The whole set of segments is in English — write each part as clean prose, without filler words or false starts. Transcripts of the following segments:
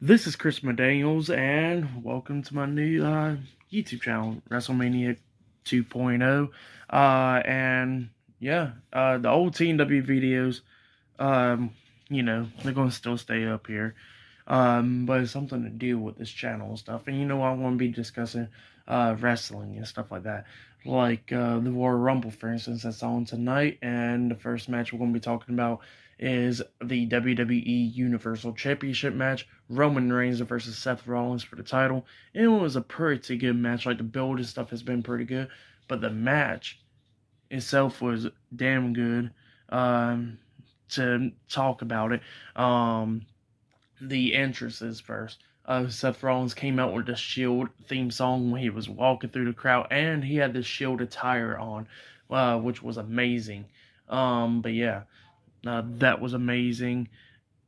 This is Chris McDaniels, and welcome to my new YouTube channel, WrestleMania 2.0. And yeah, the old TNW videos, they're going to still stay up here. But it's something to deal with this channel and stuff. And I'm going to be discussing wrestling and stuff like that. Like the Royal Rumble, for instance, that's on tonight. And the first match we're going to be talking about is the WWE Universal Championship match. Roman Reigns versus Seth Rollins for the title. And it was a pretty good match. Like, the build and stuff has been pretty good. But the match itself was damn good. To talk about it. The entrances first. Seth Rollins came out with the Shield theme song when he was walking through the crowd, and he had the Shield attire on, which was amazing. But yeah, that was amazing.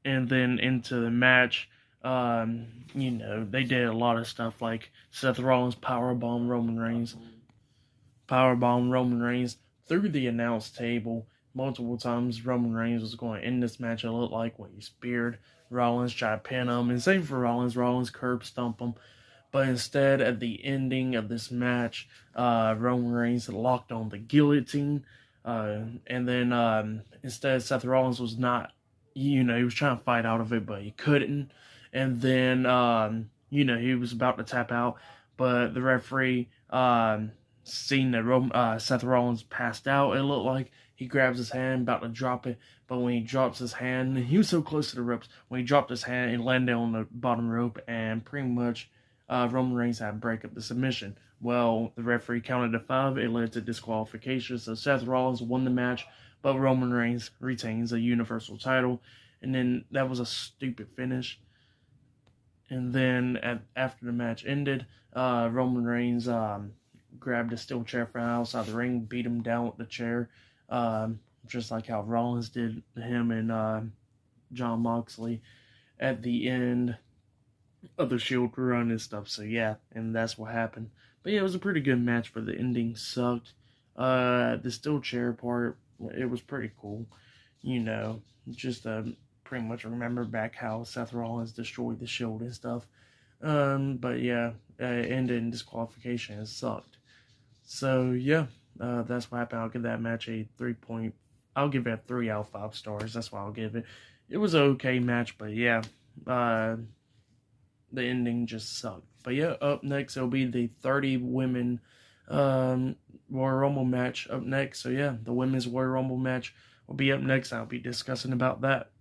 And then into the match, they did a lot of stuff like Seth Rollins powerbomb Roman Reigns through the announce table multiple times. Roman Reigns was going to end this match, it looked like, when he speared Rollins, tried to pin him, and same for Rollins curb stomp him. But instead, at the ending of this match, Roman Reigns locked on the guillotine, and then instead Seth Rollins was not, he was trying to fight out of it, but he couldn't. And then, he was about to tap out, but the referee, seen that Seth Rollins passed out, it looked like. He grabs his hand, about to drop it, but when he drops his hand, he was so close to the ropes. When he dropped his hand, it landed on the bottom rope, and pretty much Roman Reigns had to break up the submission. Well, the referee counted to 5. It led to disqualification, so Seth Rollins won the match, but Roman Reigns retains the Universal title. And then that was a stupid finish. And then after the match ended, Roman Reigns grabbed a steel chair from outside the ring, beat him down with the chair. Just like how Rollins did him and Jon Moxley at the end of the Shield run and stuff. So yeah, and that's what happened. But yeah, it was a pretty good match, but the ending sucked. The steel chair part, it was pretty cool. Just pretty much remember back how Seth Rollins destroyed the Shield and stuff. But yeah, it ended in disqualification. It sucked. So yeah. That's what happened. I'll give that match a 3 point. I'll give it a 3 out of 5 stars. That's what I'll give it. It was an okay match, but yeah, the ending just sucked. But yeah, up next it'll be the 30 women Royal Rumble match up next. So yeah, the women's Royal Rumble match will be up next. I'll be discussing about that.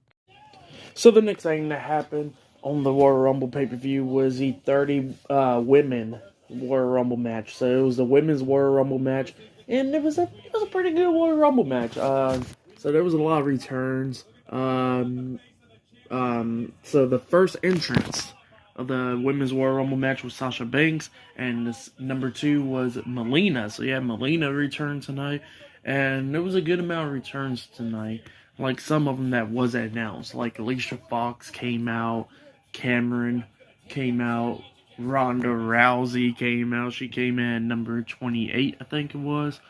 So the next thing that happened on the Royal Rumble pay-per-view was the 30 women Royal Rumble match. So it was the women's Royal Rumble match. And it was a pretty good Royal Rumble match. So there was a lot of returns. So the first entrance of the women's Royal Rumble match was Sasha Banks, and this number 2 was Melina. So yeah, Melina returned tonight, and there was a good amount of returns tonight. Like some of them that was announced, like Alicia Fox came out, Cameron came out. Ronda Rousey came out. She came in number 28, I think it was.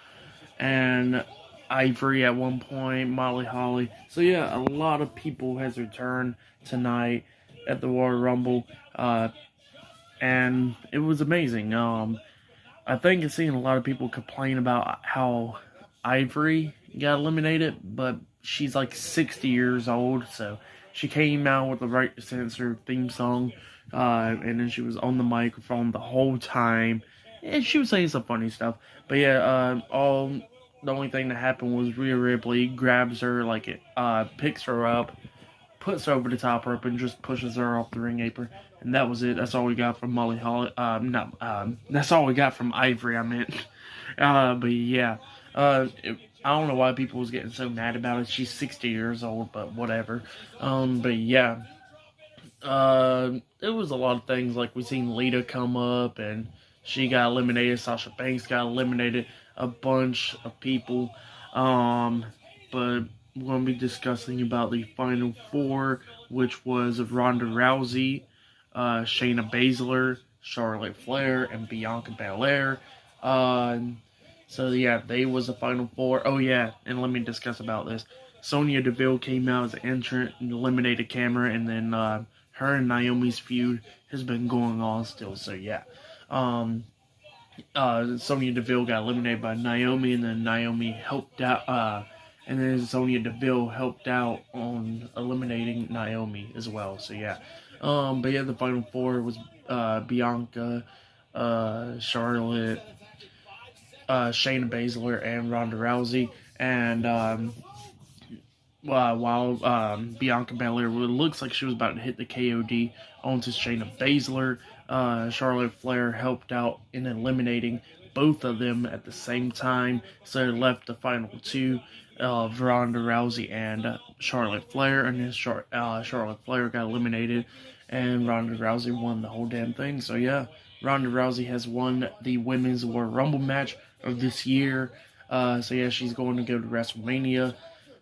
And Ivory at one point, Molly Holly. So yeah, a lot of people has returned tonight at the Royal Rumble. And it was amazing. I think I've seen a lot of people complain about how Ivory got eliminated, but she's like 60 years old, so she came out with the Right to Censor theme song. And then she was on the microphone the whole time, and she was saying some funny stuff. But yeah, the only thing that happened was Rhea Ripley grabs her, picks her up, puts her over the top rope, and just pushes her off the ring apron. And that was it. That's all we got from Molly Holly. That's all we got from Ivory, I meant. But yeah, I don't know why people was getting so mad about it. She's 60 years old, but whatever. But yeah. It was a lot of things, like we seen Lita come up and she got eliminated. Sasha Banks got eliminated. A bunch of people. But we're going to be discussing about the final 4, which was Ronda Rousey, Shayna Baszler, Charlotte Flair, and Bianca Belair. So yeah, they was the final 4. Oh yeah, and let me discuss about this. Sonya Deville came out as an entrant and eliminated Cameron, and then her and Naomi's feud has been going on still. So yeah, Sonya Deville got eliminated by Naomi, and then Naomi helped out. And then Sonya Deville helped out on eliminating Naomi as well. So yeah, but yeah, the final four was Bianca, Charlotte, Shayna Baszler, and Ronda Rousey. And while Bianca Belair looks like she was about to hit the KOD onto Shayna Baszler, Charlotte Flair helped out in eliminating both of them at the same time, so it left the final two of Ronda Rousey and Charlotte Flair, and then Charlotte Flair got eliminated, and Ronda Rousey won the whole damn thing. So yeah, Ronda Rousey has won the Women's Royal Rumble match of this year. So yeah, she's going to go to WrestleMania.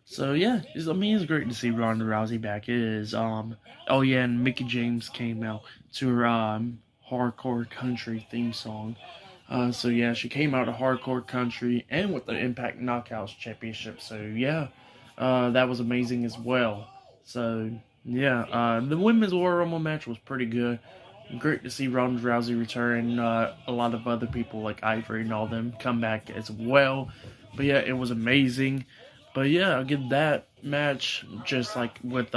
So yeah, it's great to see Ronda Rousey back. It is. Oh yeah, and Mickie James came out to her Hardcore Country theme song. So yeah, she came out of Hardcore Country and with the Impact Knockouts Championship. So yeah, that was amazing as well. So yeah, the Women's Royal Rumble match was pretty good. Great to see Ronda Rousey return. A lot of other people like Ivory and all them come back as well. But yeah, it was amazing. But yeah, I'll give that match just like with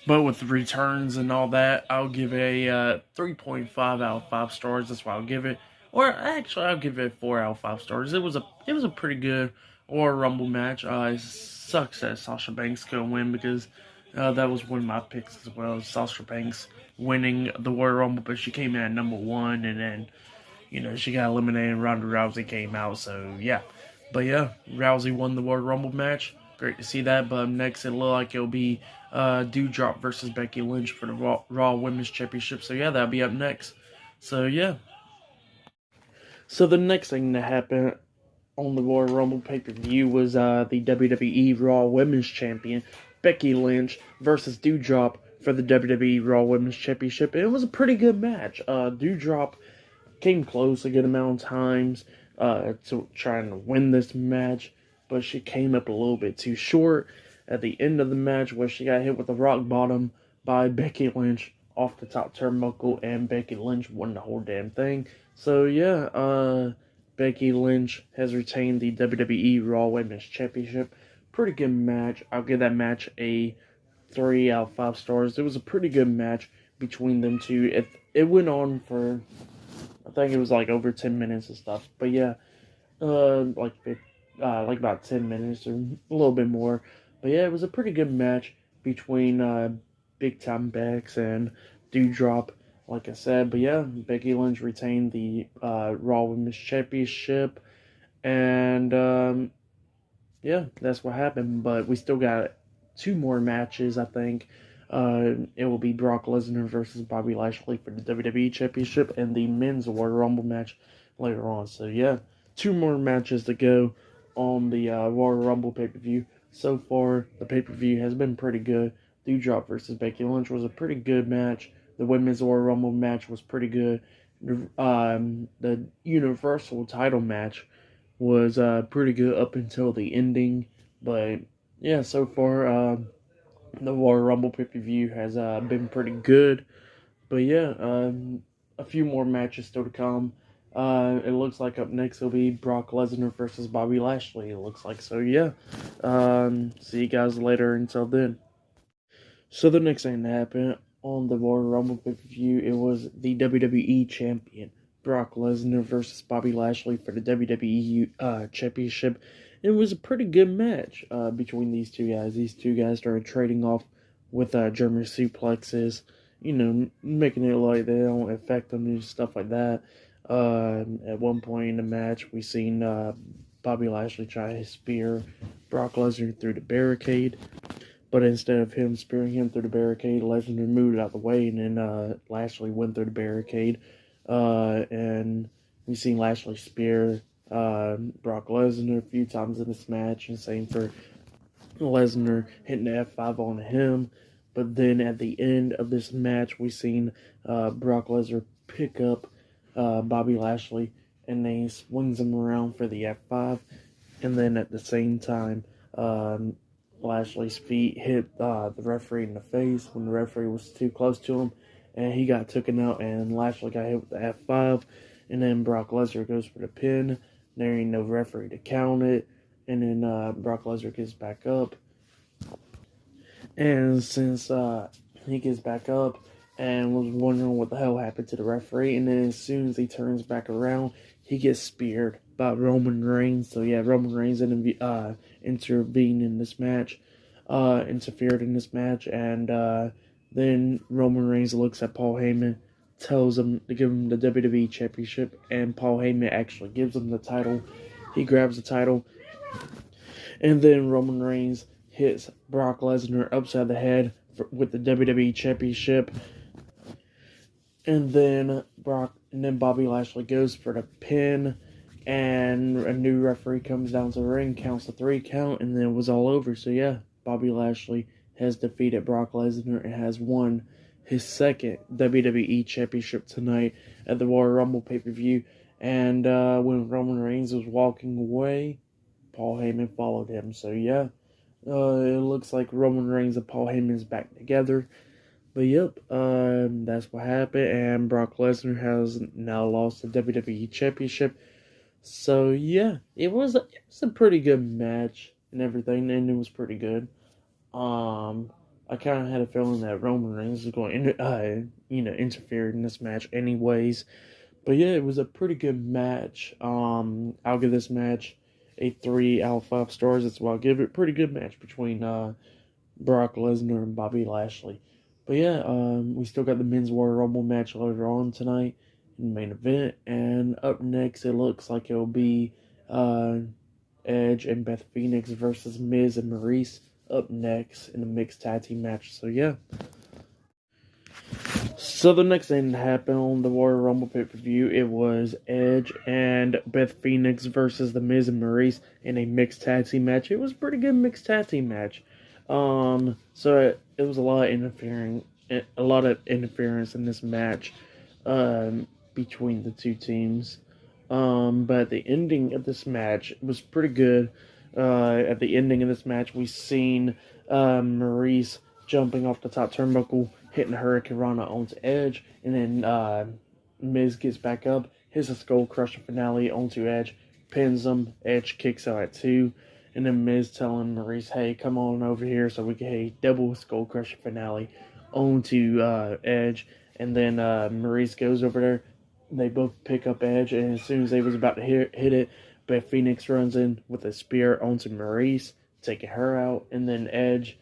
but with the returns and all that, I'll give a 3.5 out of 5 stars. That's why I'll give it. Or actually, I'll give it 4 out of 5 stars. It was a pretty good Royal Rumble match. It sucks that Sasha Banks couldn't win because that was one of my picks as well. Sasha Banks winning the Royal Rumble, but she came in at number 1, and then she got eliminated. And Ronda Rousey came out. So yeah. But yeah, Rousey won the Royal Rumble match. Great to see that. But next, it looked like it'll be Doudrop versus Becky Lynch for the Raw Women's Championship. So yeah, that'll be up next. So yeah. So the next thing that happened on the Royal Rumble pay-per-view was the WWE Raw Women's Champion Becky Lynch versus Doudrop for the WWE Raw Women's Championship. And it was a pretty good match. Doudrop came close a good amount of times to trying to win this match, but she came up a little bit too short at the end of the match where she got hit with a rock bottom by Becky Lynch off the top turnbuckle, and Becky Lynch won the whole damn thing. So yeah, Becky Lynch has retained the WWE Raw Women's Championship. Pretty good match. I'll give that match a 3 out of 5 stars. It was a pretty good match between them two. It went on for, I think it was like over 10 minutes and stuff. But yeah, like about 10 minutes or a little bit more. But yeah, it was a pretty good match between Big Time Bex and Doudrop, like I said. But yeah, Becky Lynch retained the Raw Women's Championship. And yeah, that's what happened. But we still got 2 more matches, I think. It will be Brock Lesnar versus Bobby Lashley for the WWE Championship and the Men's Royal Rumble match later on. So yeah, 2 more matches to go on the Royal Rumble pay-per-view. So far, the pay-per-view has been pretty good. Doudrop versus Becky Lynch was a pretty good match. The Women's Royal Rumble match was pretty good. The Universal title match was pretty good up until the ending. But yeah, so far, the Royal Rumble pay-per-view has been pretty good. But yeah, a few more matches still to come. It looks like up next will be Brock Lesnar versus Bobby Lashley. It looks like. So yeah, see you guys later. Until then. So the next thing that happened on the Royal Rumble pay-per-view, it was the WWE Champion Brock Lesnar versus Bobby Lashley for the WWE Championship. It was a pretty good match between these two guys. These two guys started trading off with German suplexes, making it like they don't affect them and stuff like that. At one point in the match, we seen Bobby Lashley try to spear Brock Lesnar through the barricade, but instead of him spearing him through the barricade, Lesnar moved out of the way, and then Lashley went through the barricade, and we seen Lashley spear Brock Lesnar a few times in this match, and same for Lesnar hitting the F5 on him. But then at the end of this match, we seen Brock Lesnar pick up Bobby Lashley, and then he swings him around for the F5, and then at the same time, Lashley's feet hit the referee in the face when the referee was too close to him, and he got taken out, and Lashley got hit with the F5, and then Brock Lesnar goes for the pin. There ain't no referee to count it, and then Brock Lesnar gets back up, and since he gets back up and was wondering what the hell happened to the referee, and then as soon as he turns back around, he gets speared by Roman Reigns. So yeah, Roman Reigns intervened in this match, interfered in this match, and then Roman Reigns looks at Paul Heyman, tells him to give him the WWE Championship, and Paul Heyman actually gives him the title. He grabs the title, and then Roman Reigns hits Brock Lesnar upside the head with the WWE Championship. And then Bobby Lashley goes for the pin, and a new referee comes down to the ring, counts the 3 count, and then it was all over. So yeah, Bobby Lashley has defeated Brock Lesnar and has won his second WWE Championship tonight at the Royal Rumble pay-per-view. And when Roman Reigns was walking away, Paul Heyman followed him. So yeah, it looks like Roman Reigns and Paul Heyman's back together. But yep, that's what happened, and Brock Lesnar has now lost the WWE Championship. So yeah, it was a pretty good match and everything, and it was pretty good. I kind of had a feeling that Roman Reigns was going to, interfere in this match anyways. But yeah, it was a pretty good match. I'll give this match a 3 out of 5 stars. That's why I'll give it. Pretty good match between Brock Lesnar and Bobby Lashley. But yeah, we still got the Men's Royal Rumble match later on tonight in the main event. And up next, it looks like it'll be Edge and Beth Phoenix versus Miz and Maryse up next in the mixed tag team match. So yeah. So the next thing that happened on the Royal Rumble pay-per-view, it was Edge and Beth Phoenix versus the Miz and Maryse in a mixed tag team match. It was a pretty good mixed tag team match. So it was a lot of interference in this match, between the two teams. But at the ending of this match, it was pretty good. At the ending of this match, we seen Maryse jumping off the top turnbuckle, hitting a Hurricane Rana onto Edge, and then Miz gets back up, hits a Skull Crusher finale onto Edge, pins him. Edge kicks out at 2. And then Miz telling Maryse, hey, come on over here so we can double Skull Crusher finale onto Edge. And then Maryse goes over there. They both pick up Edge, and as soon as they was about to hit it, Beth Phoenix runs in with a spear onto Maryse, taking her out. And then Edge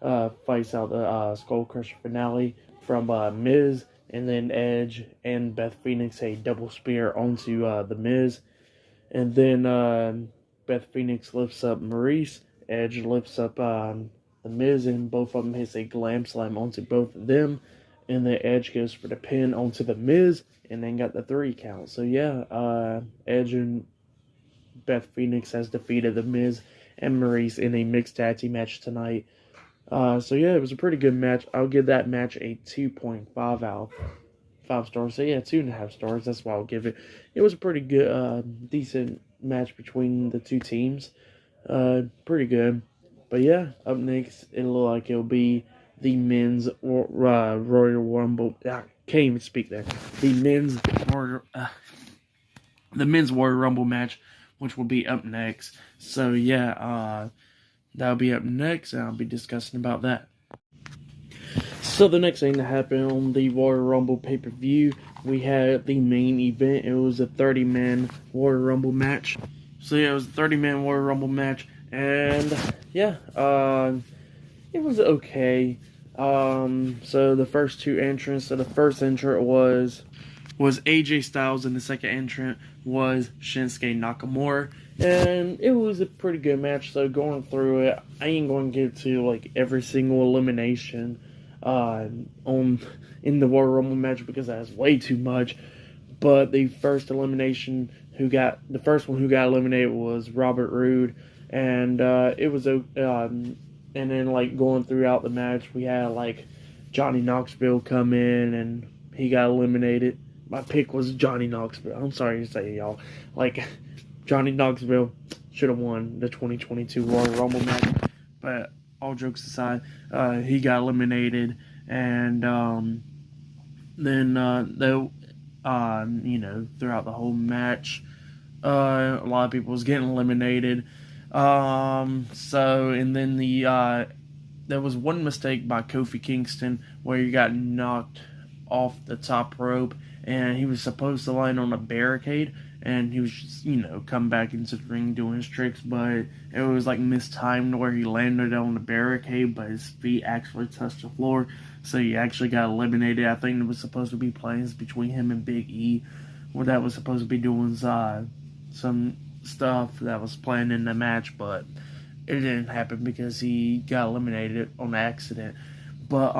fights out the Skull Crusher finale from Miz. And then Edge and Beth Phoenix double spear onto the Miz. And then Beth Phoenix lifts up Maryse. Edge lifts up the Miz, and both of them hits a glam slam onto both of them. And then Edge goes for the pin onto the Miz, and then got the 3 count. So yeah, Edge and Beth Phoenix has defeated the Miz and Maryse in a mixed tag team match tonight. So yeah, it was a pretty good match. I'll give that match a 2.5 out of 5 stars. So yeah, 2.5 stars. That's why I'll give it. It was a pretty good, decent match between the two teams. Pretty good. But yeah, up next, it'll look like it'll be the men's Royal Rumble. I can't even speak there. The men's Royal Rumble match, which will be up next. So yeah, that'll be up next, and I'll be discussing about that. So the next thing that happened on the Royal Rumble pay-per-view, we had the main event. It was a 30-man Royal Rumble match. So yeah, it was a 30-man Royal Rumble match, and yeah, it was okay. So the first 2 entrants. So the first entrant was AJ Styles, and the second entrant was Shinsuke Nakamura. And it was a pretty good match. So going through it, I ain't going to get to like every single elimination in the Royal Rumble match because that's way too much. But the first one who got eliminated was Robert Roode, and it was and then like going throughout the match, we had like Johnny Knoxville come in and he got eliminated. My pick was Johnny Knoxville. I'm sorry to say, y'all, like Johnny Knoxville should have won the 2022 Royal Rumble match, but all jokes aside, he got eliminated, and then throughout the whole match, a lot of people was getting eliminated. And then there was one mistake by Kofi Kingston where he got knocked off the top rope, and he was supposed to land on a barricade, and he was just, come back into the ring doing his tricks, but it was like mistimed where he landed on the barricade, but his feet actually touched the floor, so he actually got eliminated. I think it was supposed to be plans between him and Big E, where that was supposed to be doing some stuff that was planned in the match, but it didn't happen because he got eliminated on accident. But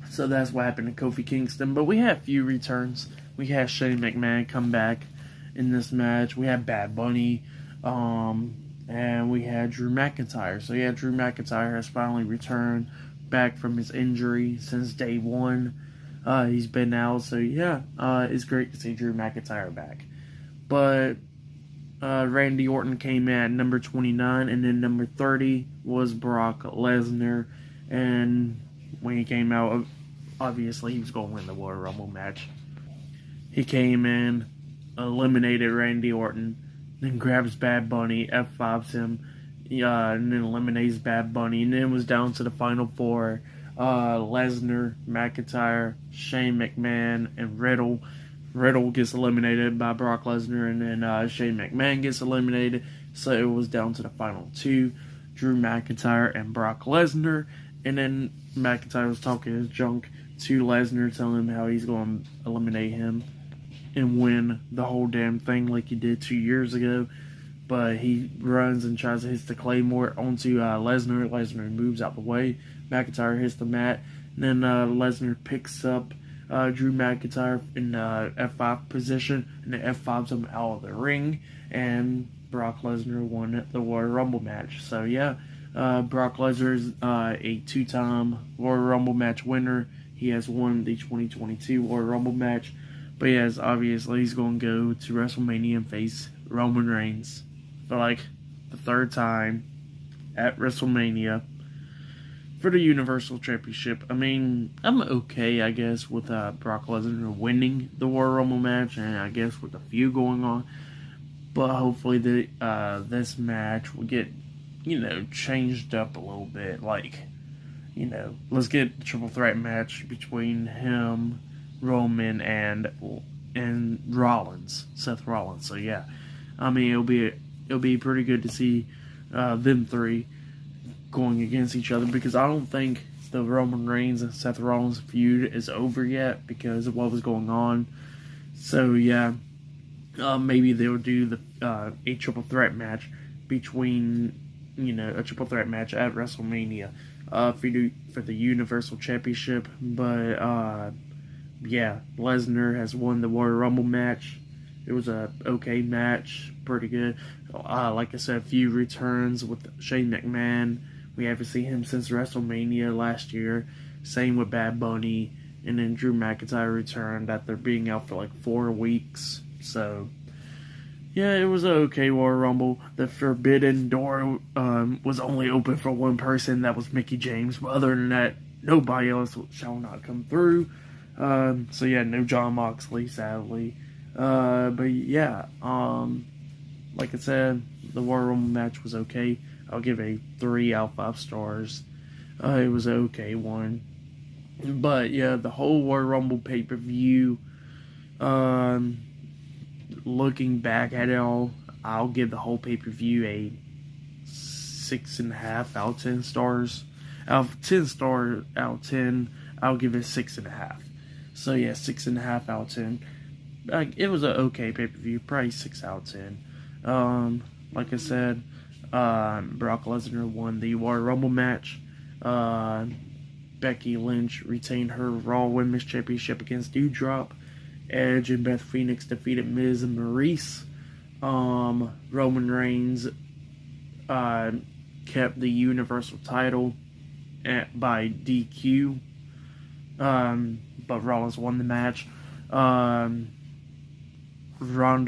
so that's what happened to Kofi Kingston. But we had a few returns. We had Shane McMahon come back in this match. We had Bad Bunny, and we had Drew McIntyre. So yeah, Drew McIntyre has finally returned back from his injury since day one. He's been out, so yeah, it's great to see Drew McIntyre back. But Randy Orton came in at number 29, and then number 30 was Brock Lesnar. And when he came out, obviously he was going to win the Royal Rumble match. He came in, eliminated Randy Orton, then grabs Bad Bunny, F5s him, and then eliminates Bad Bunny, and then it was down to the final four: Lesnar, McIntyre, Shane McMahon, and Riddle. Riddle gets eliminated by Brock Lesnar, and then Shane McMahon gets eliminated. So it was down to the final two: Drew McIntyre and Brock Lesnar. And then McIntyre was talking his junk to Lesnar, telling him how he's going to eliminate him and win the whole damn thing like he did 2 years ago. But he runs and tries to hit the Claymore onto Lesnar. Lesnar moves out the way. McIntyre hits the mat. And then Lesnar picks up Drew McIntyre in F5 position, and then F5s him out of the ring. And Brock Lesnar won the Royal Rumble match. So yeah, Brock Lesnar is a two-time Royal Rumble match winner. He has won the 2022 Royal Rumble match. But yes, obviously he's going to go to WrestleMania and face Roman Reigns for like the third time at WrestleMania for the Universal Championship. I mean, I'm okay, I guess, with Brock Lesnar winning the Royal Rumble match, and I guess with a few going on. But hopefully this match will get, changed up a little bit. Like, let's get a triple threat match between him, Roman, and Rollins, Seth Rollins. So yeah, I mean, it'll be pretty good to see them three going against each other, because I don't think the Roman Reigns and Seth Rollins feud is over yet because of what was going on. So yeah, maybe they'll do a triple threat match between, a triple threat match at WrestleMania for the Universal Championship. But yeah, Lesnar has won the Royal Rumble match. It was a okay match, pretty good. Like I said, a few returns with Shane McMahon. We haven't seen him since WrestleMania last year. Same with Bad Bunny. And then Drew McIntyre returned after being out for like 4 weeks. So, yeah, it was an okay Royal Rumble. The Forbidden Door was only open for one person. That was Mickie James. But other than that, nobody else shall not come through. So, yeah, no Jon Moxley, sadly. But, yeah, like I said, the Royal Rumble match was okay. I'll give a 3 out of 5 stars. It was an okay one. But yeah, the whole Royal Rumble pay-per-view, looking back at it all, I'll give the whole pay-per-view a 6.5 out of 10 stars. Out of 10 stars out of 10, I'll give it 6.5. So yeah, 6.5 out of 10. It was an okay pay-per-view, probably 6 out of 10. Like I said, Brock Lesnar won the Royal Rumble match. Becky Lynch retained her Raw Women's Championship against Doudrop. Edge and Beth Phoenix defeated Miz and Maryse. Roman Reigns kept the Universal title by DQ. But Rollins won the match. Ronda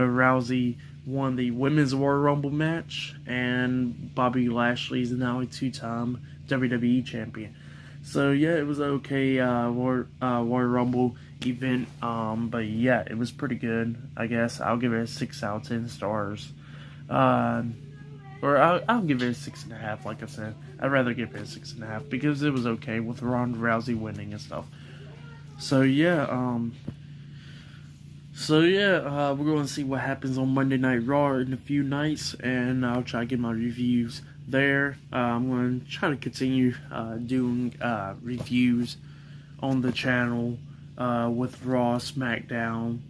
Rousey won the Women's Royal Rumble match, and Bobby Lashley is now a 2-time WWE champion. So yeah, it was okay Royal Rumble event, but yeah, it was pretty good. I guess I'll give it a 6 out of 10 stars. Or I'll give it a 6.5. Like I said, I'd rather give it a 6.5 because it was okay with Ronda Rousey winning and stuff. So yeah, we're going to see what happens on Monday Night Raw in a few nights, and I'll try to get my reviews there. I'm going to try to continue doing reviews on the channel with Raw, SmackDown,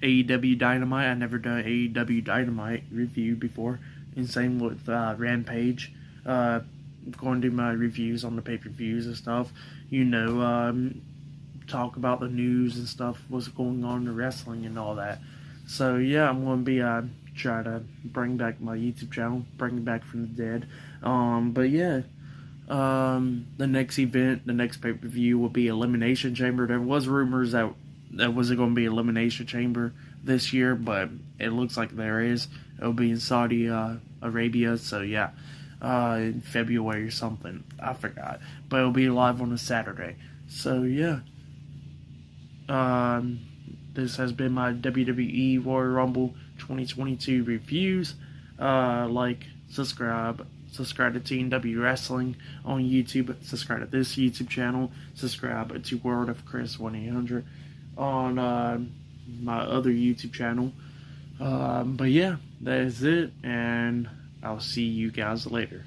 AEW Dynamite. I never done AEW Dynamite review before, and same with Rampage. Going to do my reviews on the pay-per-views and stuff. Talk about the news and stuff, what's going on in the wrestling and all that. So yeah, I'm going to be try to bring back my YouTube channel, bring it back from the dead. But yeah, the next event, the next pay-per-view will be Elimination Chamber. There was rumors that wasn't going to be Elimination Chamber this year, but it looks like there is. It'll be in Saudi Arabia, so yeah, in February or something. I forgot, but it'll be live on a Saturday. So yeah. This has been my WWE Royal Rumble 2022 reviews. Subscribe to Team W Wrestling on YouTube. Subscribe to this YouTube channel. Subscribe to World of Chris 1-800 on my other YouTube channel. But yeah, that is it, and I'll see you guys later.